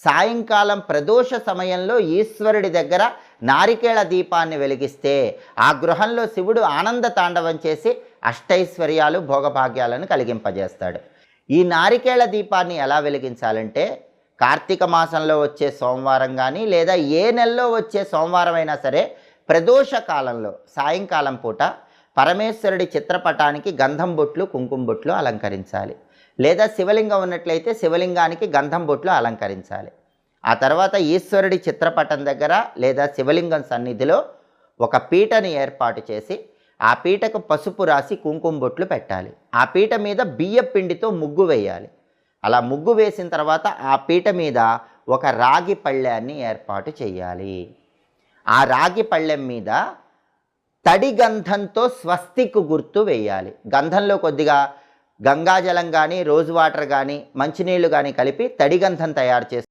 సాయంకాలం ప్రదోష సమయంలో ఈశ్వరుడి దగ్గర నారికేళ దీపాన్ని వెలిగిస్తే ఆ గృహంలో శివుడు ఆనంద తాండవం చేసి అష్టైశ్వర్యాలు భోగభాగ్యాలను కలిగింపజేస్తాడు. ఈ నారికేళ దీపాన్ని ఎలా వెలిగించాలంటే కార్తీక మాసంలో వచ్చే సోమవారం కానీ లేదా ఏ నెలలో వచ్చే సోమవారం అయినా సరే ప్రదోష కాలంలో సాయంకాలం పూట పరమేశ్వరుడి చిత్రపటానికి గంధం బొట్లు కుంకుమ బొట్లు అలంకరించాలి. లేదా శివలింగం ఉన్నట్లయితే శివలింగానికి గంధం బొట్లు అలంకరించాలి. ఆ తర్వాత ఈశ్వరుడి చిత్రపటం దగ్గర లేదా శివలింగం సన్నిధిలో ఒక పీటని ఏర్పాటు చేసి ఆ పీటకు పసుపు రాసి కుంకుమ బొట్లు పెట్టాలి. ఆ పీట మీద బియ్య పిండితో ముగ్గు వేయాలి. అలా ముగ్గు వేసిన తర్వాత ఆ పీట మీద ఒక రాగి పళ్ళెన్ని ఏర్పాటు చేయాలి. ఆ రాగి పళ్ళెం మీద తడి గంధంతో స్వస్తిక్ గుర్తు వేయాలి. గంధంలో కొద్దిగా గంగాజలం కానీ రోజ్ వాటర్ కానీ మంచినీళ్ళు కానీ కలిపి తడి గంధం తయారు చేసి